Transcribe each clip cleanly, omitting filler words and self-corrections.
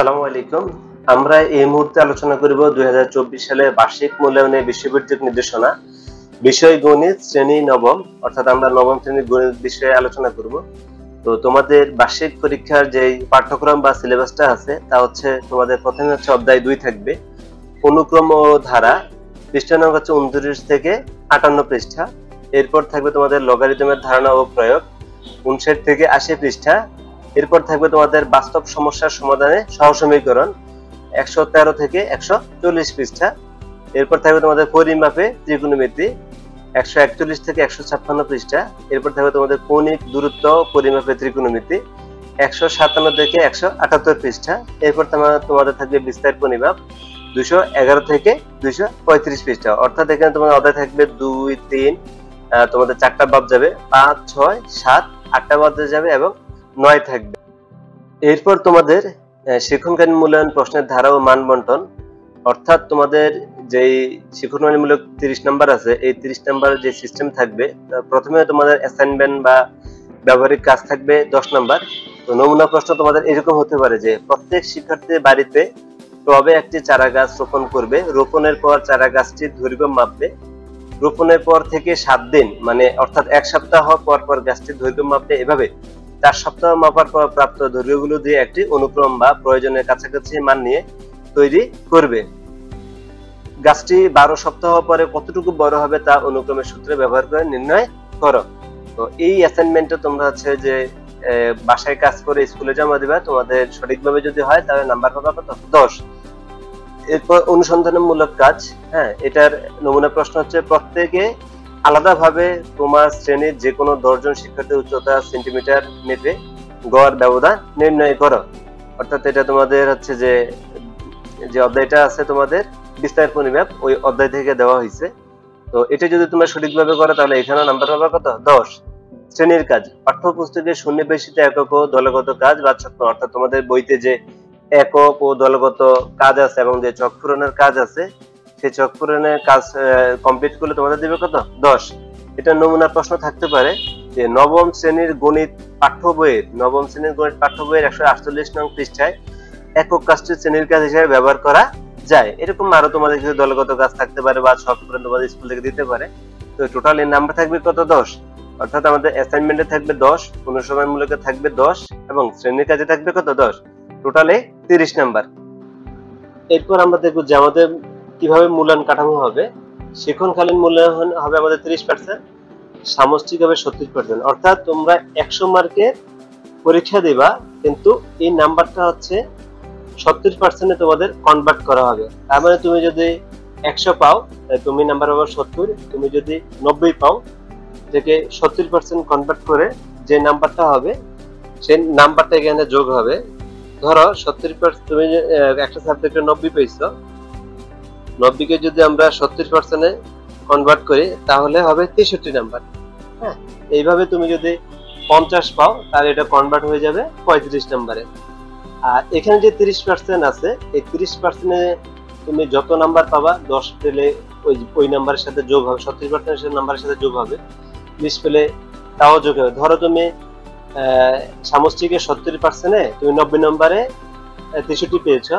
আসসালামু আলাইকুম। আমরা এই মুহূর্তে আলোচনা করব 2024 সালের বার্ষিক মূল্যায়নের বিষয়ভিত্তিক নির্দেশনা, বিষয় গণিত শ্রেণী নবম, অর্থাৎ আমরা নবম শ্রেণীর গণিত বিষয়ে আলোচনা করব। তো তোমাদের বার্ষিক পরীক্ষার যে পাঠ্যক্রম বা সিলেবাসটা আছে তা হচ্ছে তোমাদের প্রথমে হচ্ছে অধ্যায় 2 থাকবে, অনুক্রম ও ধারা, পৃষ্ঠা নং হচ্ছে 29 থেকে 58 পৃষ্ঠা। এরপর থাকবে তোমাদের লগারিদমের ধারণা ও প্রয়োগ, 59 থেকে 80 পৃষ্ঠা। এরপর থাকবে তোমাদের বাস্তব সমস্যার সমাধানে সহসমীকরণ, 113 থেকে 140 পৃষ্ঠা। এরপর থাকবে তোমাদের পরিমাপে ত্রিকোণমিতি, 141 থেকে 156 পৃষ্ঠা। এরপর থাকবে তোমাদের কৌণিক দূরত্ব পরিমাপে ত্রিকোণমিতি, 157 থেকে 178 পৃষ্ঠা। এরপর তোমাদের থাকবে বিস্তার পরিমাপ, 211 থেকে 235 পৃষ্ঠা। অর্থাৎ এখানে তোমাদের অধ্যায় থাকবে 2, 3, তোমাদের 4টা বাদ যাবে, 5, 6, 7, 8টা বাদ যাবে এবং 9 থাকবে। এরপর তোমাদের শিক্ষণকালীন মূল্যায়ন প্রশ্নের ধারা ও মান বন্টন, অর্থাৎ তোমাদের যেই শিক্ষণকালীনমূলক 30 নাম্বার আছে, এই 30 নাম্বারের যে সিস্টেম থাকবে, প্রথমে তোমাদের অ্যাসাইনমেন্ট বা ব্যবহারিক কাজ থাকবে 10 নাম্বার। তো নমুনা প্রশ্ন তোমাদের এরকম হতে পারে যে প্রত্যেক শিক্ষার্থী বাড়িতে টবে একটি চারা গাছ রোপণ করবে, রোপণের পর চারা গাছটির দৈর্ঘ্য মাপবে, রোপণের পর থেকে 7 দিন মানে অর্থাৎ 1 সপ্তাহ পর পর গাছটির দৈর্ঘ্য মাপবে। এভাবে 4 সপ্তাহ মাপার পর প্রাপ্ত দৈর্ঘ্যগুলো দিয়ে একটি অনুক্রম বা প্রয়োজনের কাছাকাছি মান নিয়ে তৈরি করবে। গাছটি 12 সপ্তাহ পরে কতটুকু বড় হবে তা অনুক্রমের সূত্রে ব্যবহার করে নির্ণয় করো। তো এই অ্যাসাইনমেন্টটা তোমরা হচ্ছে যে বাসায় কাজ করে স্কুলে জমা দিবা। তোমাদের সঠিকভাবে যদি হয় তাহলে নাম্বার পাবা কত? 10। এরপর অনুসন্ধানমূলক কাজ, এটার নমুনা প্রশ্ন হচ্ছে প্রত্যেকে আলাদাভাবে তোমার শ্রেণীর যে কোনো 10 জন শিক্ষার্থীর উচ্চতা সেন্টিমিটার মেপে গড় ব্যবধান নির্ণয় করো। অর্থাৎ এটা তোমাদের হচ্ছে যে অধ্যায়টা আছে তোমাদের বিস্তার পরিমাপ, ওই অধ্যায় থেকে দেওয়া হয়েছে। তো এটা যদি তোমরা সঠিকভাবে করো তাহলে এখানে নাম্বার পাবা কত? 10। শ্রেণীর কাজ, পাঠ্যপুস্তকের সন্নিবেশিত একক ও দলগত কাজ বা ছক, অর্থাৎ তোমাদের বইতে যে একক ও দলগত কাজ আছে এবং যে ছক পূরণের কাজ আছে, সেই ছক পূরণের কাজ কমপ্লিট করলে তোমাদের দিবে কত? 10। এটা নমুনা প্রশ্ন থাকতে পারে যে নবম শ্রেণীর গণিত পাঠ্য বইয়ের 148 নং পৃষ্ঠায় একক কাজটি শ্রেণীর কাজ হিসেবে ব্যবহার করা যায়। এরকম আরো তোমাদের কিছু দলগত কাজ থাকতে পারে বা ছক পূরণ তোমাদের স্কুল থেকে দিতে পারে। তো টোটাল এর নাম্বার থাকবে কত? 10। অর্থাৎ আমাদের অ্যাসাইনমেন্টে থাকবে 10, অনুশীলনমূলকে থাকবে 10 এবং শ্রেণীর কাজে থাকবে কত? 10। টোটালে 30 নাম্বার। এরপর আমরা দেখব যে আমাদের কিভাবে মূল্যায়ন কাঠামো হবে। শিক্ষণকালীন মূল্যায়ন হবে আমাদের 30%, সামষ্টিক হবে 70%। অর্থাৎ তোমরা 100 মার্কের পরীক্ষা দিবা, কিন্তু এই নাম্বারটা হচ্ছে 70% তোমাদের কনভার্ট করা হবে। তার মানে তুমি যদি 100 পাও তুমি নাম্বার পাবে 70, তুমি যদি 90 পাও থেকে 70% কনভার্ট করে যে নাম্বারটা হবে সেই নাম্বারটা এখানে যোগ হবে। ধরো 70% তুমি একটা সাবজেক্টে 90 পেয়েছো, 90 কে যদি আমরা 70% এ কনভার্ট করি তাহলে হবে 63 নাম্বার। এইভাবে তুমি যদি 50 পাও তাহলে এটা কনভার্ট হয়ে যাবে 35 নাম্বারে। আর এখানে যে 30% আছে, এই 30% এ তুমি যত নাম্বার পাবা, 10 পেলে ওই নাম্বারের সাথে যোগ হবে, 70% এর নাম্বারের সাথে যোগ হবে, 20 পেলে তাও যোগ হবে। ধরো তুমি সামষ্টিকের 70% এ তুমি 90 নম্বরে 63 পেয়েছো,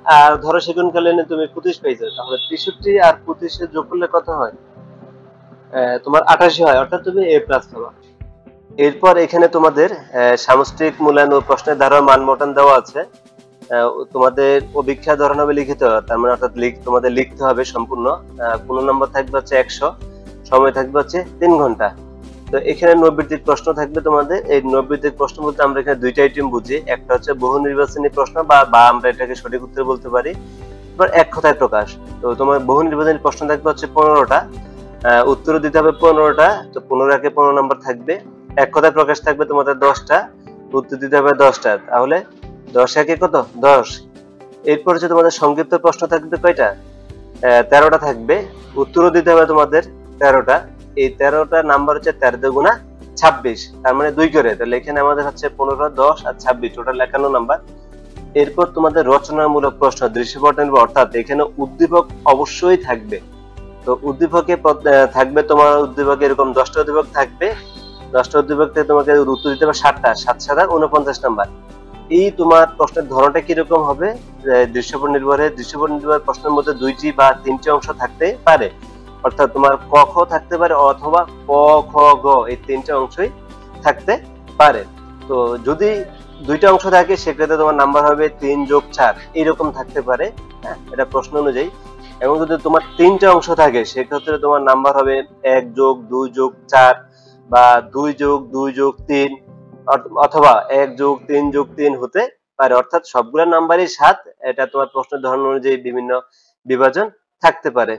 আর ধরো শিক্ষণকালীনে তুমি 25 পেয়েছো, তাহলে 63 আর 25 এর যোগ করলে কত হয়? তোমার 88 হয়, অর্থাৎ তুমি A+ পাবা। এরপর এখানে তোমাদের সামষ্টিক মূল্যায়ন ও প্রশ্নের ধারা মান বন্টন দেওয়া আছে। তোমাদের অভিক্ষা ধরন হবে লিখিত, তার মানে অর্থাৎ তোমাদের লিখতে হবে সম্পূর্ণ। 15 নম্বর থাকবে হচ্ছে 100, সময় থাকবে হচ্ছে 3 ঘন্টা। তো এখানে নৈর্ব্যক্তিক প্রশ্ন থাকবে তোমাদের। এই নৈর্ব্যক্তিক প্রশ্ন বলতে আমরা এখানে দুইটা আইটেম বুঝি, একটা হচ্ছে বহু নির্বাচনী প্রশ্ন বা আমরা এটাকে সঠিক উত্তর বলতে পারি, এবার এক কথায় প্রকাশ। তো তোমার বহু নির্বাচনী প্রশ্ন থাকবে হচ্ছে 15টা, উত্তর দিতে হবে 15টা। তো 15 কে 15 নম্বর থাকবে। এক কথায় প্রকাশ থাকবে তোমাদের 10টা, উত্তর দিতে হবে 10টা, তাহলে 10 একে কত? 10। এরপর হচ্ছে তোমাদের সংক্ষিপ্ত প্রশ্ন থাকবে কয়টা? 13টা থাকবে, উত্তরও দিতে হবে তোমাদের 13টা। এই 13টা নাম্বার হচ্ছে 13 দুগুণা 26, তার মানে 2 করে। তাহলে এখানে আমাদের হচ্ছে 15, 10 আর 26, টোটাল 51 নাম্বার। এরপর তোমাদের রচনামূলক প্রশ্ন, দৃশ্যপট নির্ভর, অর্থাৎ এখানে উদ্দীপক অবশ্যই থাকবে। তো উদ্দীপকে থাকবে তোমার উদ্দীপকে এরকম 10টা উদ্দীপক থাকবে, 10টা উদ্দীপক থেকে তোমাকে উত্তর দিতে হবে 7টা, 7 7 49 নাম্বার। এই তোমার প্রশ্নের ধরনটা কিরকম হবে, দৃশ্যপট নির্ভরে, দৃশ্যপট নির্ভর প্রশ্নের মধ্যে 2টি বা 3টি অংশ থাকতে পারে, অর্থাৎ তোমার ক খ থাকতে পারে অথবা ক খ গ এই 3টে অংশই থাকতে পারে। তো যদি 2টা অংশ থাকে সেক্ষেত্রে তোমার নাম্বার হবে 3+4 এরকম থাকতে পারে, হ্যাঁ, এটা প্রশ্ন অনুযায়ী। এবং যদি তোমার 3টে অংশ থাকে সেক্ষেত্রে তোমার নাম্বার হবে 1+2+4 বা 2+2+3 অথবা 1+3+3 হতে পারে, অর্থাৎ সবগুলো নাম্বারই 7। এটা তোমার প্রশ্নের ধরন অনুযায়ী বিভিন্ন বিভাজন থাকতে পারে।